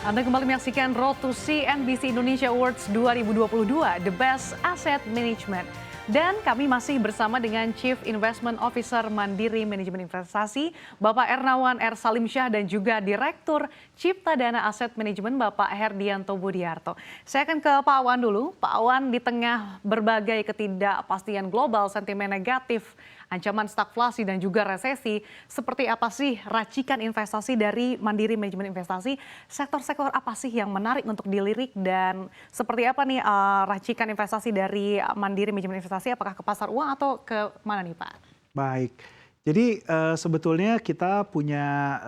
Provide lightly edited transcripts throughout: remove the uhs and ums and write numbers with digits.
Anda kembali menyaksikan Road to CNBC Indonesia Awards 2022, The Best Asset Management. Dan kami masih bersama dengan Chief Investment Officer Mandiri Manajemen Investasi, Bapak Ernawan R. Salimsyah, dan juga Direktur Cipta Dana Asset Management, Bapak Herdianto Budiarto. Saya akan ke Pak Awan dulu. Pak Awan, di tengah berbagai ketidakpastian global, sentimen negatif, ancaman stagflasi dan juga resesi, seperti apa sih racikan investasi dari Mandiri Manajemen Investasi? Sektor-sektor apa sih yang menarik untuk dilirik dan seperti apa nih racikan investasi dari Mandiri Manajemen Investasi? Apakah ke pasar uang atau ke mana nih Pak? Baik, jadi sebetulnya kita punya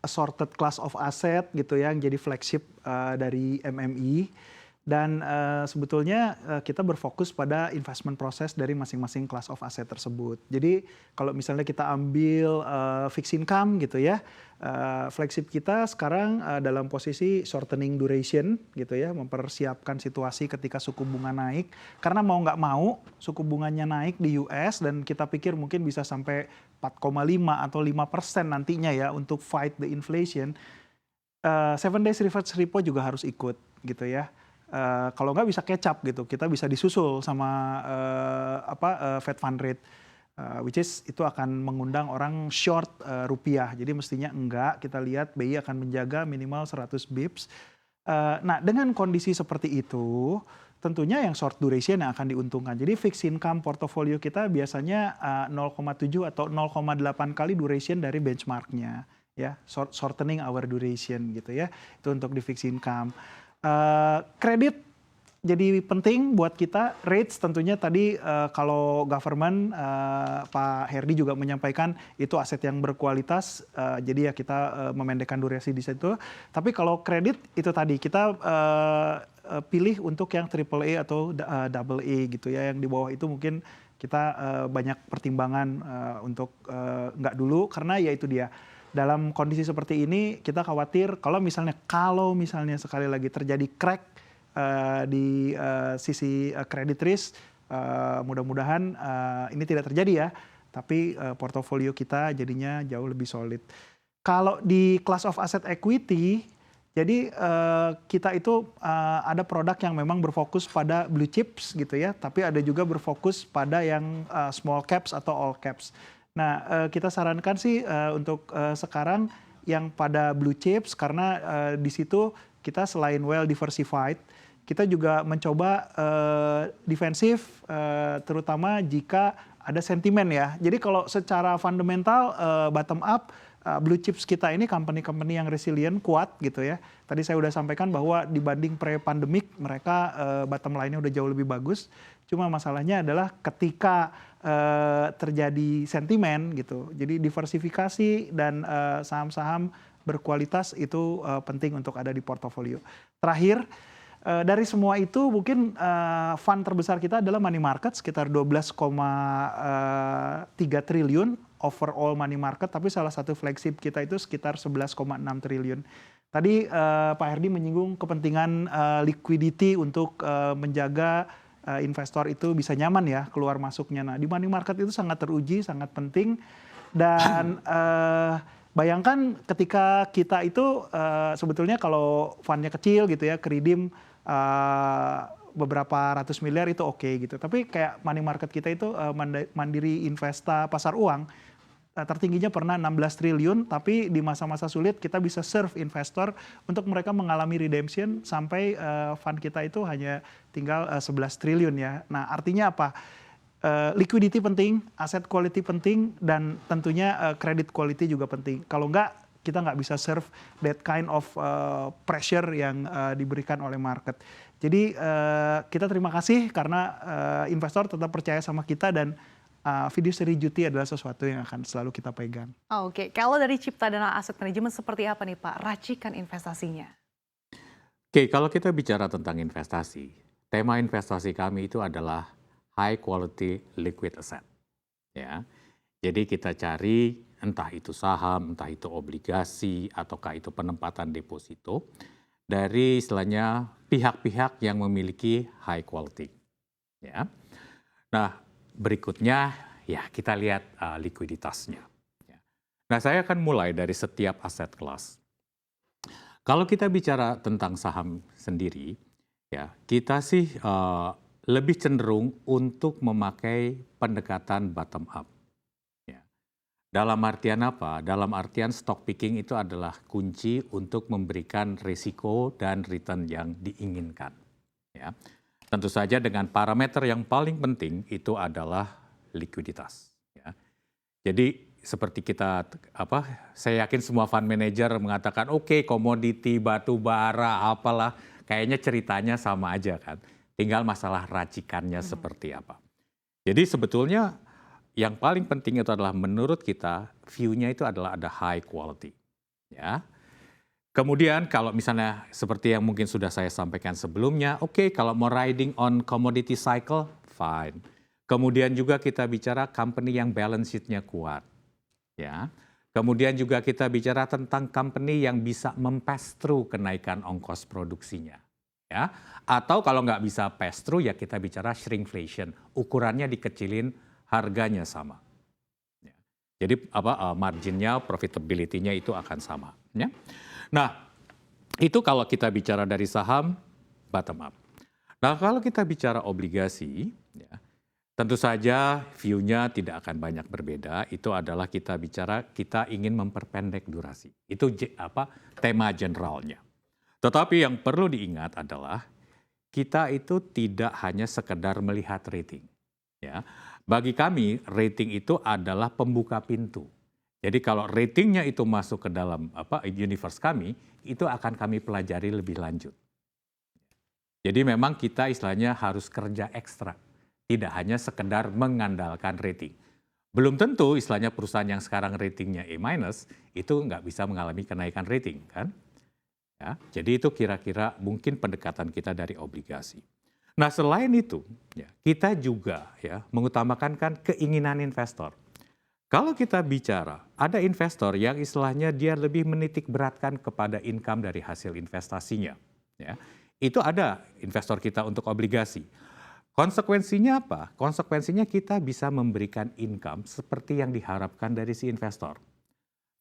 assorted class of asset gitu ya, yang jadi flagship dari MMI. Dan sebetulnya kita berfokus pada investment proses dari masing-masing class of asset tersebut. Jadi kalau misalnya kita ambil fixed income gitu ya, flagship kita sekarang dalam posisi shortening duration gitu ya, mempersiapkan situasi ketika suku bunga naik. Karena mau nggak mau suku bunganya naik di US dan kita pikir mungkin bisa sampai 4,5 atau 5% nantinya ya untuk fight the inflation. 7 days reverse repo juga harus ikut gitu ya. Kalau nggak bisa catch up gitu, kita bisa disusul sama Fed Fund Rate, which is itu akan mengundang orang short rupiah. Jadi mestinya enggak, kita lihat BI akan menjaga minimal 100 bips. Nah dengan kondisi seperti itu, tentunya yang short duration yang akan diuntungkan. Jadi fixed income portofolio kita biasanya 0,7 atau 0,8 kali duration dari benchmarknya, ya, shortening our duration gitu ya. Itu untuk di fixed income. Kredit jadi penting buat kita. Rates tentunya tadi kalau government Pak Herdi juga menyampaikan itu aset yang berkualitas, jadi ya kita memendekkan durasi di situ. Tapi kalau kredit itu tadi kita pilih untuk yang AAA atau AA gitu ya, yang di bawah itu mungkin kita banyak pertimbangan untuk nggak dulu, karena ya itu dia. Dalam kondisi seperti ini kita khawatir kalau misalnya sekali lagi terjadi crack di sisi credit risk, mudah-mudahan ini tidak terjadi ya, tapi portofolio kita jadinya jauh lebih solid. Kalau di class of asset equity, jadi kita itu ada produk yang memang berfokus pada blue chips gitu ya, tapi ada juga berfokus pada yang small caps atau all caps. Nah, kita sarankan sih untuk sekarang yang pada blue chips, karena di situ kita selain well diversified, kita juga mencoba defensif, terutama jika ada sentimen ya. Jadi kalau secara fundamental bottom up, blue chips kita ini company-company yang resilient, kuat gitu ya. Tadi saya udah sampaikan bahwa dibanding pre-pandemic mereka bottom line-nya udah jauh lebih bagus. Cuma masalahnya adalah ketika terjadi sentimen gitu. Jadi diversifikasi dan saham-saham berkualitas itu penting untuk ada di portofolio. Terakhir, dari semua itu mungkin fund terbesar kita adalah money market, sekitar 12,3 triliun overall money market, tapi salah satu flagship kita itu sekitar 11,6 triliun. Tadi Pak Herdi menyinggung kepentingan liquidity untuk menjaga investor itu bisa nyaman ya keluar masuknya. Nah, di money market itu sangat teruji, sangat penting. Dan bayangkan ketika kita itu sebetulnya kalau fundnya kecil gitu ya, redeem beberapa ratus miliar itu oke gitu. Tapi kayak money market kita itu Mandiri Investa Pasar Uang, tertingginya pernah 16 triliun, tapi di masa-masa sulit kita bisa serve investor untuk mereka mengalami redemption sampai fund kita itu hanya tinggal 11 triliun ya. Nah, artinya apa? Liquidity penting, asset quality penting, dan tentunya credit quality juga penting. Kalau enggak, kita nggak bisa serve that kind of pressure yang diberikan oleh market. Jadi kita terima kasih karena investor tetap percaya sama kita, dan fiduciary duty adalah sesuatu yang akan selalu kita pegang. Oke, kalau dari Cipta Dana Asset Management seperti apa nih Pak racikan investasinya? Oke, kalau kita bicara tentang investasi, tema investasi kami itu adalah high quality liquid asset. Ya, jadi kita cari entah itu saham, entah itu obligasi, ataukah itu penempatan deposito dari istilahnya pihak-pihak yang memiliki high quality. Ya, nah berikutnya ya kita lihat likuiditasnya. Ya. Nah, saya akan mulai dari setiap aset kelas. Kalau kita bicara tentang saham sendiri, ya kita sih lebih cenderung untuk memakai pendekatan bottom up. Ya. Dalam artian apa? Dalam artian stock picking itu adalah kunci untuk memberikan risiko dan return yang diinginkan. Ya. Tentu saja dengan parameter yang paling penting itu adalah likuiditas. Ya. Jadi seperti saya yakin semua fund manager mengatakan oke, komoditi, batu bara, apalah, kayaknya ceritanya sama aja kan. Tinggal masalah racikannya seperti apa. Jadi sebetulnya yang paling penting itu adalah menurut kita view-nya itu adalah ada high quality. Ya. Kemudian kalau misalnya seperti yang mungkin sudah saya sampaikan sebelumnya, oke, kalau mau riding on commodity cycle, fine. Kemudian juga kita bicara company yang balance sheet-nya kuat. Ya. Kemudian juga kita bicara tentang company yang bisa pass through kenaikan ongkos produksinya. Ya. Atau kalau nggak bisa pass through ya kita bicara shrinkflation. Ukurannya dikecilin, harganya sama. Ya. Jadi marginnya, profitability-nya itu akan sama. Ya. Nah, itu kalau kita bicara dari saham bottom up. Nah, kalau kita bicara obligasi, ya, tentu saja view-nya tidak akan banyak berbeda. Itu adalah kita ingin memperpendek durasi. Itu tema generalnya. Tetapi yang perlu diingat adalah kita itu tidak hanya sekedar melihat rating. Ya. Bagi kami rating itu adalah pembuka pintu. Jadi kalau ratingnya itu masuk ke dalam universe kami, itu akan kami pelajari lebih lanjut. Jadi memang kita istilahnya harus kerja ekstra. Tidak hanya sekedar mengandalkan rating. Belum tentu istilahnya perusahaan yang sekarang ratingnya A- itu nggak bisa mengalami kenaikan rating, kan? Ya, jadi itu kira-kira mungkin pendekatan kita dari obligasi. Nah selain itu, ya, kita juga ya mengutamakan kan keinginan investor. Kalau kita bicara, ada investor yang istilahnya dia lebih menitik beratkan kepada income dari hasil investasinya. Ya, itu ada investor kita untuk obligasi. Konsekuensinya apa? Konsekuensinya kita bisa memberikan income seperti yang diharapkan dari si investor.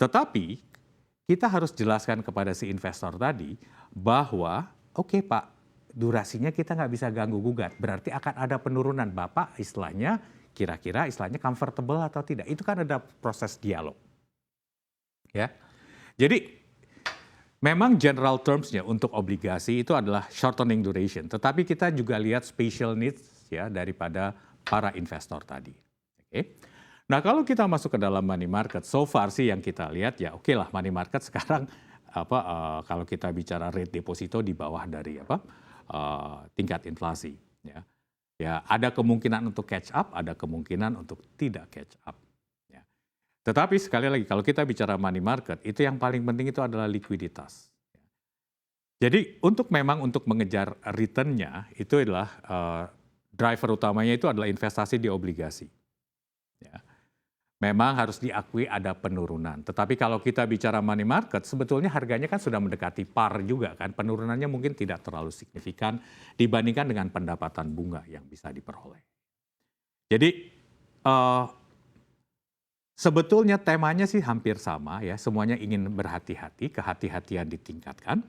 Tetapi kita harus jelaskan kepada si investor tadi bahwa oke Pak, durasinya kita nggak bisa ganggu-gugat. Berarti akan ada penurunan. Bapak istilahnya kira-kira istilahnya comfortable atau tidak. Itu kan ada proses dialog. Ya. Jadi memang general terms-nya untuk obligasi itu adalah shortening duration, tetapi kita juga lihat special needs ya daripada para investor tadi. Oke. Nah, kalau kita masuk ke dalam money market, so far sih yang kita lihat ya oke lah money market sekarang kalau kita bicara rate deposito di bawah dari tingkat inflasi ya. Ya, ada kemungkinan untuk catch up, ada kemungkinan untuk tidak catch up. Ya. Tetapi sekali lagi, kalau kita bicara money market, itu yang paling penting itu adalah likuiditas. Jadi untuk mengejar return-nya, itu adalah driver utamanya itu adalah investasi di obligasi. Ya. Memang harus diakui ada penurunan. Tetapi kalau kita bicara money market, sebetulnya harganya kan sudah mendekati par juga kan. Penurunannya mungkin tidak terlalu signifikan dibandingkan dengan pendapatan bunga yang bisa diperoleh. Jadi sebetulnya temanya sih hampir sama ya. Semuanya ingin berhati-hati, kehati-hatian ditingkatkan.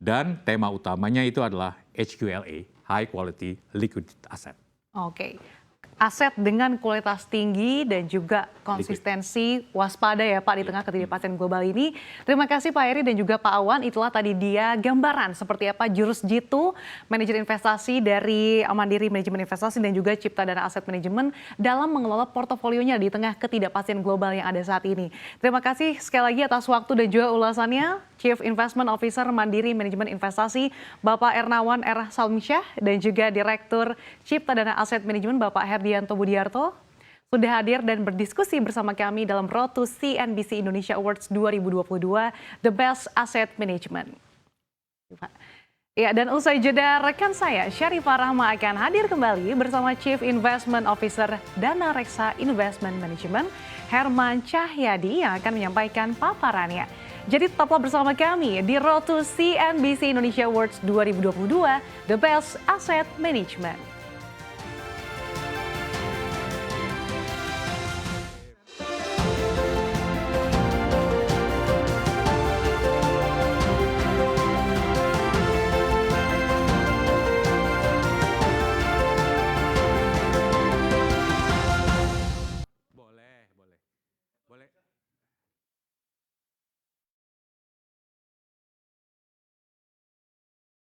Dan tema utamanya itu adalah HQLA, High Quality Liquid Asset. Oke. Aset dengan kualitas tinggi dan juga konsistensi waspada ya Pak di tengah ketidakpastian global ini. Terima kasih Pak Heri dan juga Pak Awan. Itulah tadi dia gambaran seperti apa jurus jitu manajer investasi dari Mandiri Manajemen Investasi dan juga Cipta Dana Aset Manajemen dalam mengelola portofolionya di tengah ketidakpastian global yang ada saat ini. Terima kasih sekali lagi atas waktu dan juga ulasannya Chief Investment Officer Mandiri Manajemen Investasi Bapak Ernawan R. Salmsyah dan juga Direktur Cipta Dana Aset Manajemen Bapak Herdianto Budiarto sudah hadir dan berdiskusi bersama kami dalam Road to CNBC Indonesia Awards 2022 The Best Asset Management. Ya, dan usai jeda rekan saya Syarifah Rahma akan hadir kembali bersama Chief Investment Officer Dana Reksa Investment Management Herman Cahyadi yang akan menyampaikan paparannya. Jadi tetaplah bersama kami di Road to CNBC Indonesia Awards 2022 The Best Asset Management.